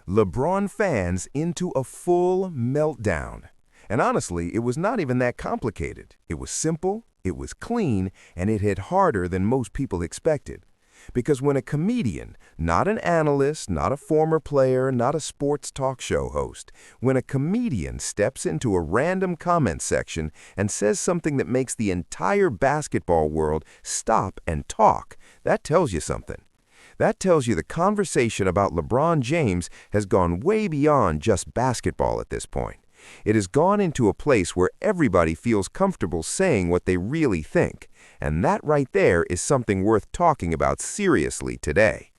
LeBron fans into a full meltdown. And honestly, it was not even that complicated. It was simple, it was clean, and it hit harder than most people expected. Because when a comedian, not an analyst, not a former player, not a sports talk show host, when a comedian steps into a random comment section and says something that makes the entire basketball world stop and talk, that tells you something. That tells you the conversation about LeBron James has gone way beyond just basketball at this point. It has gone into a place where everybody feels comfortable saying what they really think, and that right there is something worth talking about seriously today.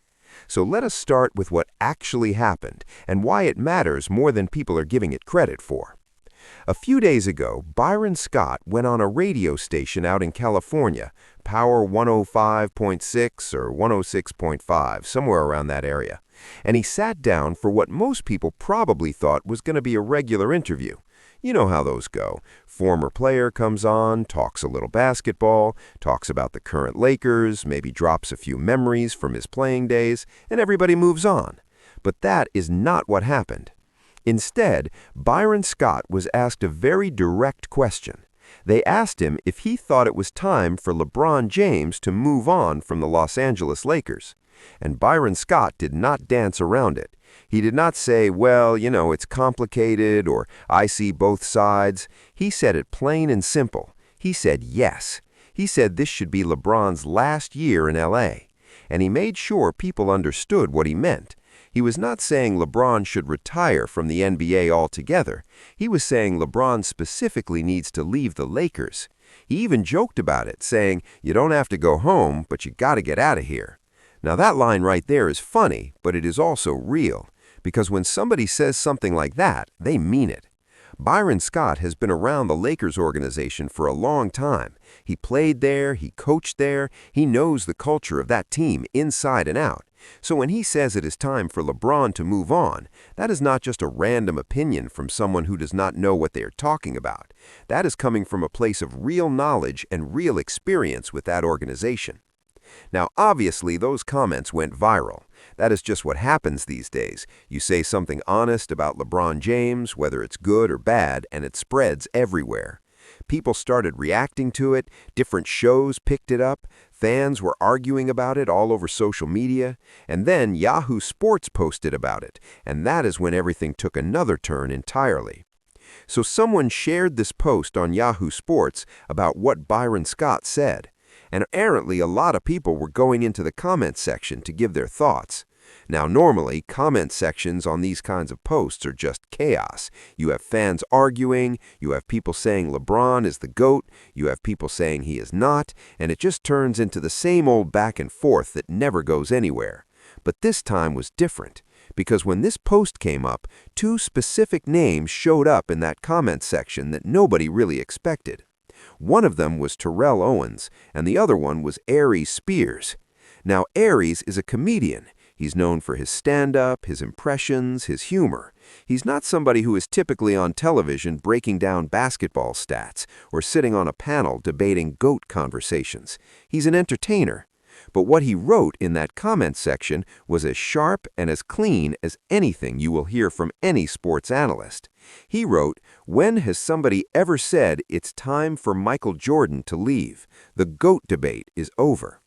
So let us start with what actually happened and why it matters more than people are giving it credit for. A few days ago, Byron Scott went on a radio station out in California, Power 105.6 or 106.5, somewhere around that area, and he sat down for what most people probably thought was going to be a regular interview. You know how those go. Former player comes on, talks a little basketball, talks about the current Lakers, maybe drops a few memories from his playing days, and everybody moves on. But that is not what happened. Instead, Byron Scott was asked a very direct question. They asked him if he thought it was time for LeBron James to move on from the Los Angeles Lakers. And Byron Scott did not dance around it. He did not say, well, you know, it's complicated, or I see both sides. He said it plain and simple. He said yes. He said this should be LeBron's last year in LA. And he made sure people understood what he meant. He was not saying LeBron should retire from the NBA altogether. He was saying LeBron specifically needs to leave the Lakers. He even joked about it, saying, you don't have to go home, but you got to get out of here. Now that line right there is funny, but it is also real, because when somebody says something like that, they mean it. Byron Scott has been around the Lakers organization for a long time. He played there, he coached there, he knows the culture of that team inside and out. So when he says it is time for LeBron to move on, that is not just a random opinion from someone who does not know what they are talking about. That is coming from a place of real knowledge and real experience with that organization. Now, obviously, those comments went viral. That is just what happens these days. You say something honest about LeBron James, whether it's good or bad, and it spreads everywhere. People started reacting to it, different shows picked it up, fans were arguing about it all over social media, and then Yahoo Sports posted about it, and that is when everything took another turn entirely. So someone shared this post on Yahoo Sports about what Byron Scott said. And apparently a lot of people were going into the comment section to give their thoughts. Now normally, comment sections on these kinds of posts are just chaos. You have fans arguing, you have people saying LeBron is the GOAT, you have people saying he is not, and it just turns into the same old back and forth that never goes anywhere. But this time was different, because when this post came up, two specific names showed up in that comment section that nobody really expected. One of them was Terrell Owens, and the other one was Aries Spears. Now, Aries is a comedian. He's known for his stand-up, his impressions, his humor. He's not somebody who is typically on television breaking down basketball stats or sitting on a panel debating GOAT conversations. He's an entertainer. But what he wrote in that comment section was as sharp and as clean as anything you will hear from any sports analyst. He wrote, "When has somebody ever said it's time for Michael Jordan to leave? The GOAT debate is over."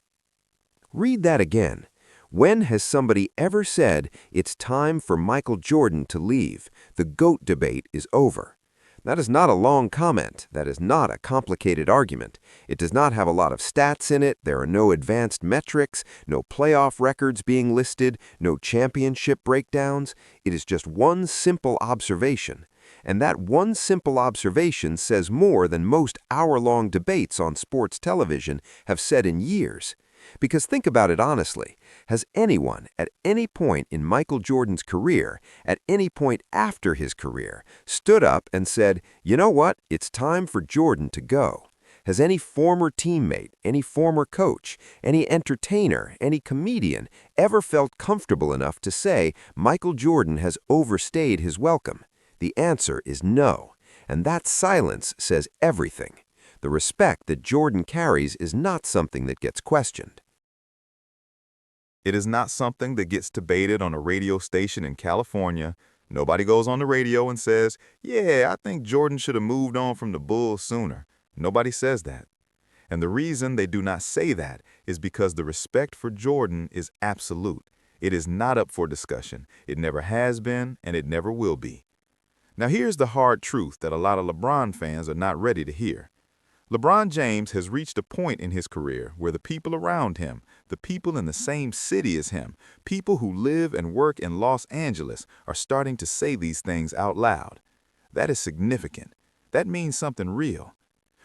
Read that again. When has somebody ever said it's time for Michael Jordan to leave? The GOAT debate is over. That is not a long comment. That is not a complicated argument. It does not have a lot of stats in it. There are no advanced metrics, no playoff records being listed, no championship breakdowns. It is just one simple observation. And that one simple observation says more than most hour-long debates on sports television have said in years. Because think about it honestly, has anyone at any point in Michael Jordan's career, at any point after his career, stood up and said, you know what, it's time for Jordan to go? Has any former teammate, any former coach, any entertainer, any comedian ever felt comfortable enough to say Michael Jordan has overstayed his welcome? The answer is no, and that silence says everything. The respect that Jordan carries is not something that gets questioned. It is not something that gets debated on a radio station in California. Nobody goes on the radio and says, yeah, I think Jordan should have moved on from the Bulls sooner. Nobody says that. And the reason they do not say that is because the respect for Jordan is absolute. It is not up for discussion. It never has been, and it never will be. Now here's the hard truth that a lot of LeBron fans are not ready to hear. LeBron James has reached a point in his career where the people around him, the people in the same city as him, people who live and work in Los Angeles are starting to say these things out loud. That is significant. That means something real.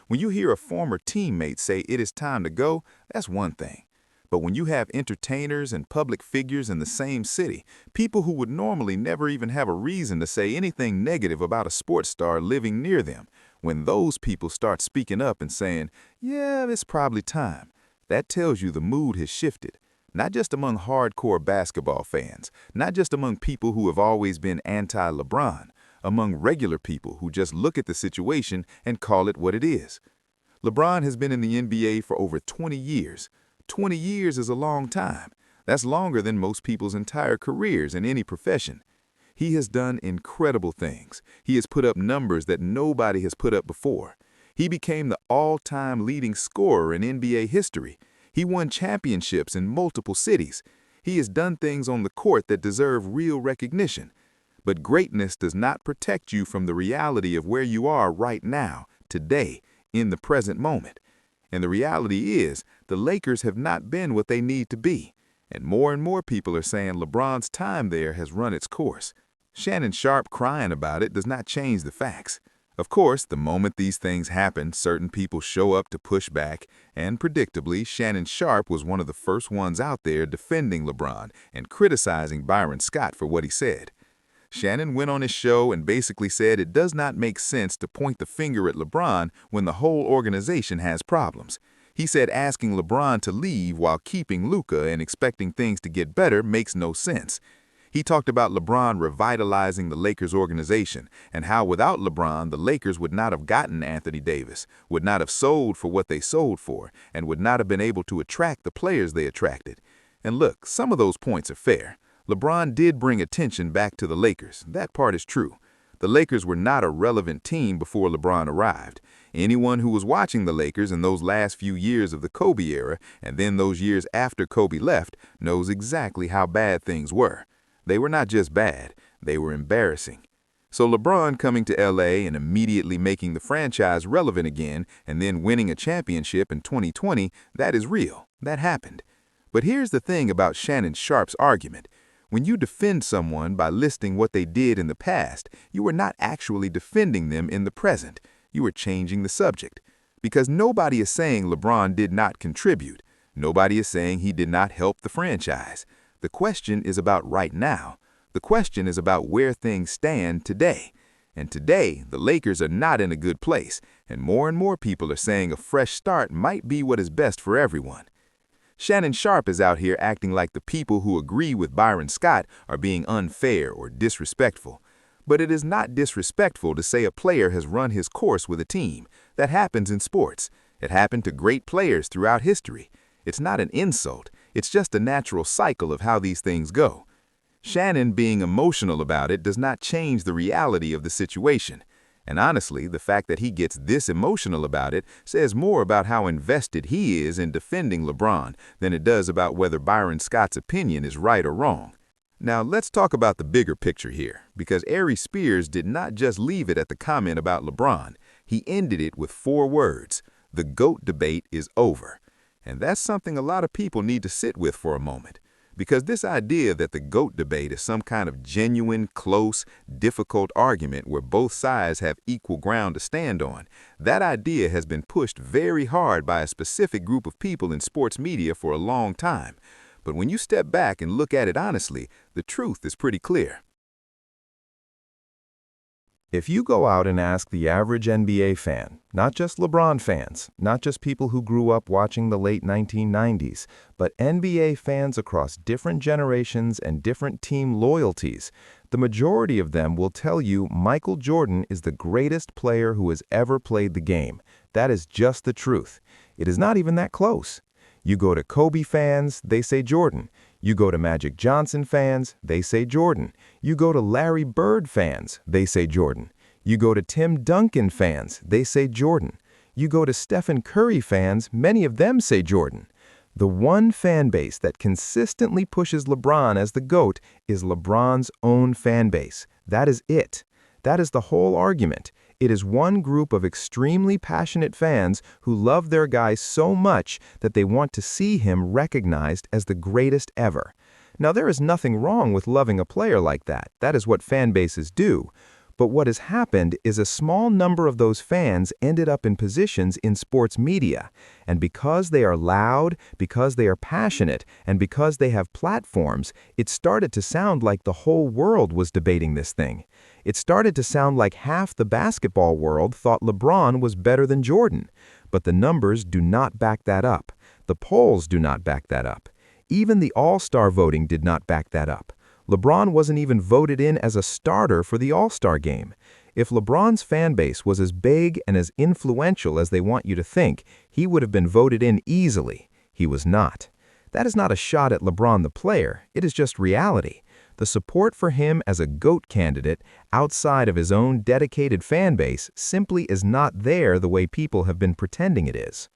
When you hear a former teammate say it is time to go, that's one thing. But when you have entertainers and public figures in the same city, people who would normally never even have a reason to say anything negative about a sports star living near them, when those people start speaking up and saying, yeah, it's probably time, that tells you the mood has shifted. Not just among hardcore basketball fans, not just among people who have always been anti-LeBron, among regular people who just look at the situation and call it what it is. LeBron has been in the NBA for over 20 years. 20 years is a long time. That's longer than most people's entire careers in any profession. He has done incredible things. He has put up numbers that nobody has put up before. He became the all-time leading scorer in NBA history. He won championships in multiple cities. He has done things on the court that deserve real recognition. But greatness does not protect you from the reality of where you are right now, today, in the present moment. And the reality is, the Lakers have not been what they need to be. And more people are saying LeBron's time there has run its course. Shannon Sharpe crying about it does not change the facts. Of course, the moment these things happen, certain people show up to push back, and predictably, Shannon Sharpe was one of the first ones out there defending LeBron and criticizing Byron Scott for what he said. Shannon went on his show and basically said it does not make sense to point the finger at LeBron when the whole organization has problems. He said asking LeBron to leave while keeping Luka and expecting things to get better makes no sense. He talked about LeBron revitalizing the Lakers organization and how without LeBron, the Lakers would not have gotten Anthony Davis, would not have sold for what they sold for, and would not have been able to attract the players they attracted. And look, some of those points are fair. LeBron did bring attention back to the Lakers. That part is true. The Lakers were not a relevant team before LeBron arrived. Anyone who was watching the Lakers in those last few years of the Kobe era and then those years after Kobe left knows exactly how bad things were. They were not just bad, they were embarrassing. So LeBron coming to LA and immediately making the franchise relevant again and then winning a championship in 2020, that is real. That happened. But here's the thing about Shannon Sharpe's argument. When you defend someone by listing what they did in the past, you are not actually defending them in the present. You are changing the subject. Because nobody is saying LeBron did not contribute. Nobody is saying he did not help the franchise. The question is about right now. The question is about where things stand today. And today, the Lakers are not in a good place, and more people are saying a fresh start might be what is best for everyone. Shannon Sharpe is out here acting like the people who agree with Byron Scott are being unfair or disrespectful. But it is not disrespectful to say a player has run his course with a team. That happens in sports. It happened to great players throughout history. It's not an insult. It's just a natural cycle of how these things go. Shannon being emotional about it does not change the reality of the situation. And honestly, the fact that he gets this emotional about it says more about how invested he is in defending LeBron than it does about whether Byron Scott's opinion is right or wrong. Now, let's talk about the bigger picture here, because Aries Spears did not just leave it at the comment about LeBron. He ended it with 4 words: the GOAT debate is over. And that's something a lot of people need to sit with for a moment. Because this idea that the GOAT debate is some kind of genuine, close, difficult argument where both sides have equal ground to stand on, that idea has been pushed very hard by a specific group of people in sports media for a long time. But when you step back and look at it honestly, the truth is pretty clear. If you go out and ask the average NBA fan, not just LeBron fans, not just people who grew up watching the late 1990s, but NBA fans across different generations and different team loyalties, the majority of them will tell you Michael Jordan is the greatest player who has ever played the game. That is just the truth. It is not even that close. You go to Kobe fans, they say Jordan. You go to Magic Johnson fans, they say Jordan. You go to Larry Bird fans, they say Jordan. You go to Tim Duncan fans, they say Jordan. You go to Stephen Curry fans, many of them say Jordan. The one fan base that consistently pushes LeBron as the GOAT is LeBron's own fan base. That is it. That is the whole argument. It is one group of extremely passionate fans who love their guy so much that they want to see him recognized as the greatest ever. Now, there is nothing wrong with loving a player like that. That is what fan bases do. But what has happened is a small number of those fans ended up in positions in sports media. And because they are loud, because they are passionate, and because they have platforms, it started to sound like the whole world was debating this thing. It started to sound like half the basketball world thought LeBron was better than Jordan. But the numbers do not back that up. The polls do not back that up. Even the All-Star voting did not back that up. LeBron wasn't even voted in as a starter for the All-Star game. If LeBron's fan base was as big and as influential as they want you to think, he would have been voted in easily. He was not. That is not a shot at LeBron the player. It is just reality. The support for him as a GOAT candidate outside of his own dedicated fan base simply is not there the way people have been pretending it is.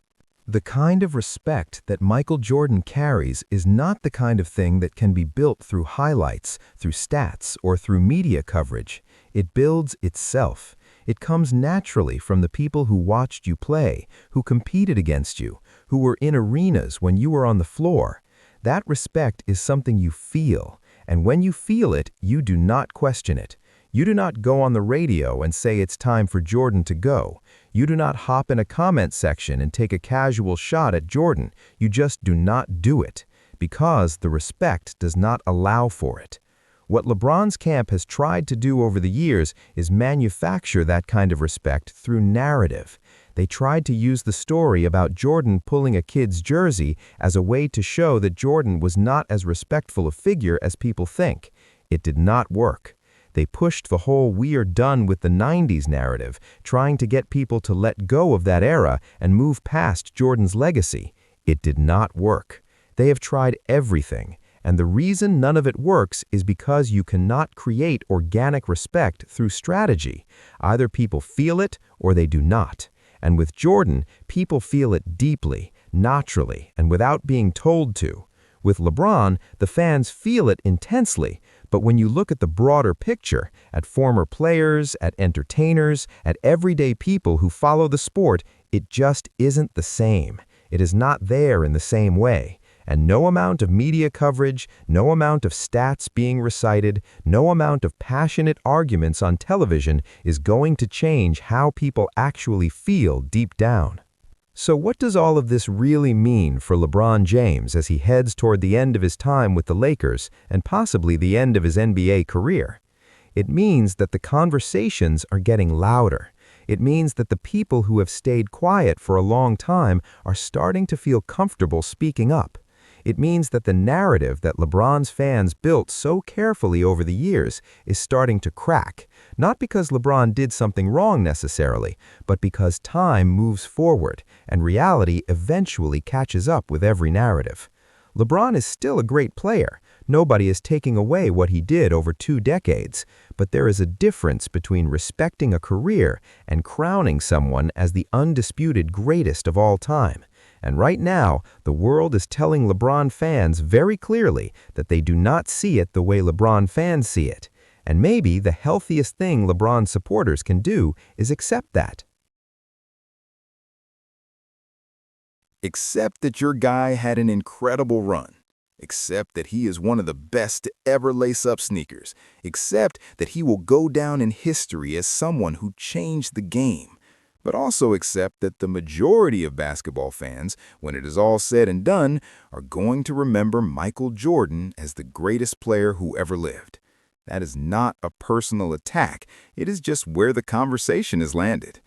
The kind of respect that Michael Jordan carries is not the kind of thing that can be built through highlights, through stats, or through media coverage. It builds itself. It comes naturally from the people who watched you play, who competed against you, who were in arenas when you were on the floor. That respect is something you feel, and when you feel it, you do not question it. You do not go on the radio and say it's time for Jordan to go. You do not hop in a comment section and take a casual shot at Jordan. You just do not do it, because the respect does not allow for it. What LeBron's camp has tried to do over the years is manufacture that kind of respect through narrative. They tried to use the story about Jordan pulling a kid's jersey as a way to show that Jordan was not as respectful a figure as people think. It did not work. They pushed the whole "we are done with the 90s" narrative, trying to get people to let go of that era and move past Jordan's legacy. It did not work. They have tried everything, and the reason none of it works is because you cannot create organic respect through strategy. Either people feel it or they do not. And with Jordan, people feel it deeply, naturally, and without being told to. With LeBron, the fans feel it intensely, but when you look at the broader picture, at former players, at entertainers, at everyday people who follow the sport, it just isn't the same. It is not there in the same way. And no amount of media coverage, no amount of stats being recited, no amount of passionate arguments on television is going to change how people actually feel deep down. So what does all of this really mean for LeBron James as he heads toward the end of his time with the Lakers and possibly the end of his NBA career? It means that the conversations are getting louder. It means that the people who have stayed quiet for a long time are starting to feel comfortable speaking up. It means that the narrative that LeBron's fans built so carefully over the years is starting to crack, not because LeBron did something wrong necessarily, but because time moves forward and reality eventually catches up with every narrative. LeBron is still a great player. Nobody is taking away what he did over 2 decades, but there is a difference between respecting a career and crowning someone as the undisputed greatest of all time. And right now, the world is telling LeBron fans very clearly that they do not see it the way LeBron fans see it. And maybe the healthiest thing LeBron supporters can do is accept that. Accept that your guy had an incredible run. Accept that he is one of the best to ever lace up sneakers. Accept that he will go down in history as someone who changed the game. But also accept that the majority of basketball fans, when it is all said and done, are going to remember Michael Jordan as the greatest player who ever lived. That is not a personal attack. It is just where the conversation has landed.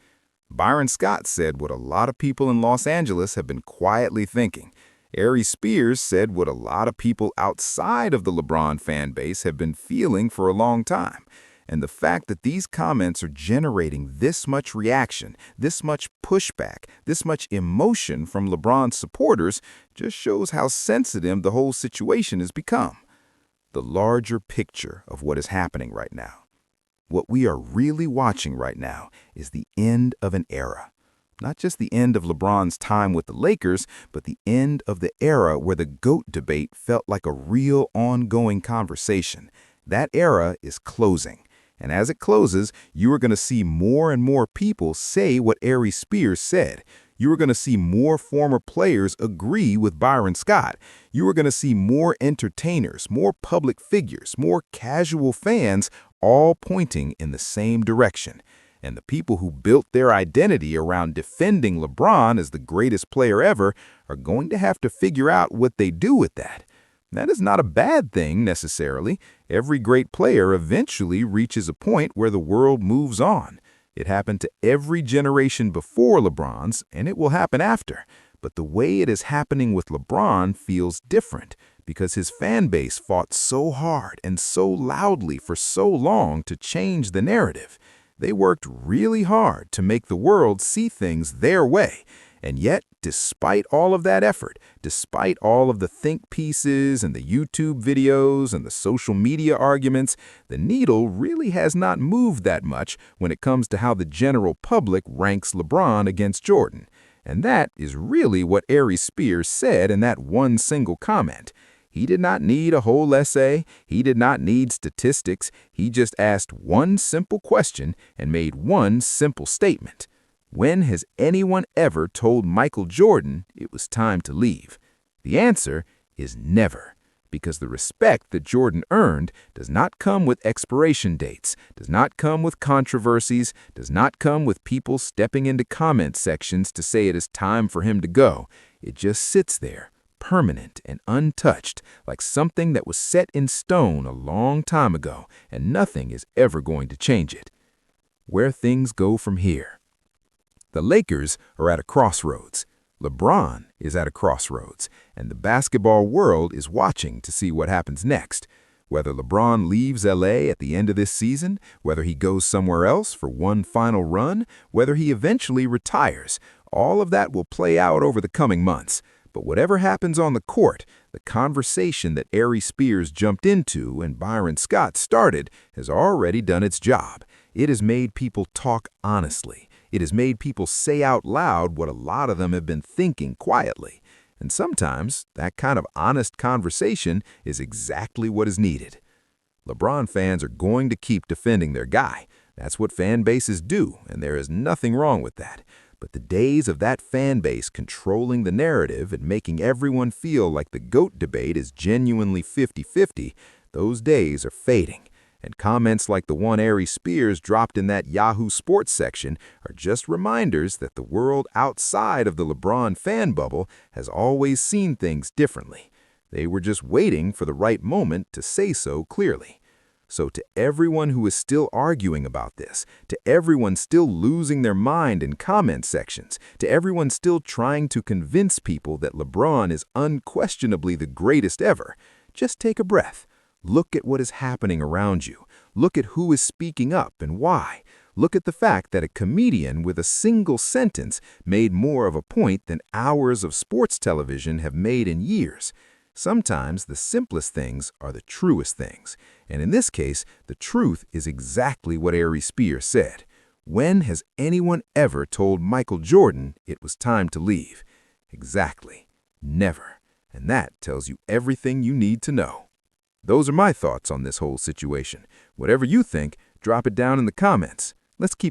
Byron Scott said what a lot of people in Los Angeles have been quietly thinking. Aries Spears said what a lot of people outside of the LeBron fan base have been feeling for a long time. And the fact that these comments are generating this much reaction, this much pushback, this much emotion from LeBron's supporters just shows how sensitive the whole situation has become. The larger picture of what is happening right now. What we are really watching right now is the end of an era. Not just the end of LeBron's time with the Lakers, but the end of the era where the GOAT debate felt like a real ongoing conversation. That era is closing. And as it closes, you are going to see more and more people say what Aries Spears said. You are going to see more former players agree with Byron Scott. You are going to see more entertainers, more public figures, more casual fans, all pointing in the same direction. And the people who built their identity around defending LeBron as the greatest player ever are going to have to figure out what they do with that. That is not a bad thing, necessarily. Every great player eventually reaches a point where the world moves on. It happened to every generation before LeBron's, and it will happen after. But the way it is happening with LeBron feels different because his fan base fought so hard and so loudly for so long to change the narrative. They worked really hard to make the world see things their way. And yet, despite all of that effort, despite all of the think pieces and the YouTube videos and the social media arguments, the needle really has not moved that much when it comes to how the general public ranks LeBron against Jordan. And that is really what Aries Spears said in that one single comment. He did not need a whole essay. He did not need statistics. He just asked one simple question and made one simple statement. When has anyone ever told Michael Jordan it was time to leave? The answer is never, because the respect that Jordan earned does not come with expiration dates, does not come with controversies, does not come with people stepping into comment sections to say it is time for him to go. It just sits there, permanent and untouched, like something that was set in stone a long time ago, and nothing is ever going to change it. Where things go from here. The Lakers are at a crossroads. LeBron is at a crossroads, and the basketball world is watching to see what happens next. Whether LeBron leaves LA at the end of this season, whether he goes somewhere else for one final run, whether he eventually retires, all of that will play out over the coming months. But whatever happens on the court, the conversation that Aries Spears jumped into and Byron Scott started has already done its job. It has made people talk honestly. It has made people say out loud what a lot of them have been thinking quietly. And sometimes that kind of honest conversation is exactly what is needed. LeBron fans are going to keep defending their guy. That's what fan bases do, and there is nothing wrong with that. But the days of that fan base controlling the narrative and making everyone feel like the GOAT debate is genuinely 50-50, those days are fading. And comments like the one Aries Spears dropped in that Yahoo Sports section are just reminders that the world outside of the LeBron fan bubble has always seen things differently. They were just waiting for the right moment to say so clearly. So to everyone who is still arguing about this, to everyone still losing their mind in comment sections, to everyone still trying to convince people that LeBron is unquestionably the greatest ever, just take a breath. Look at what is happening around you. Look at who is speaking up and why. Look at the fact that a comedian with a single sentence made more of a point than hours of sports television have made in years. Sometimes the simplest things are the truest things. And in this case, the truth is exactly what Aries Spears said. When has anyone ever told Michael Jordan it was time to leave? Exactly. Never. And that tells you everything you need to know. Those are my thoughts on this whole situation. Whatever you think, drop it down in the comments. Let's keep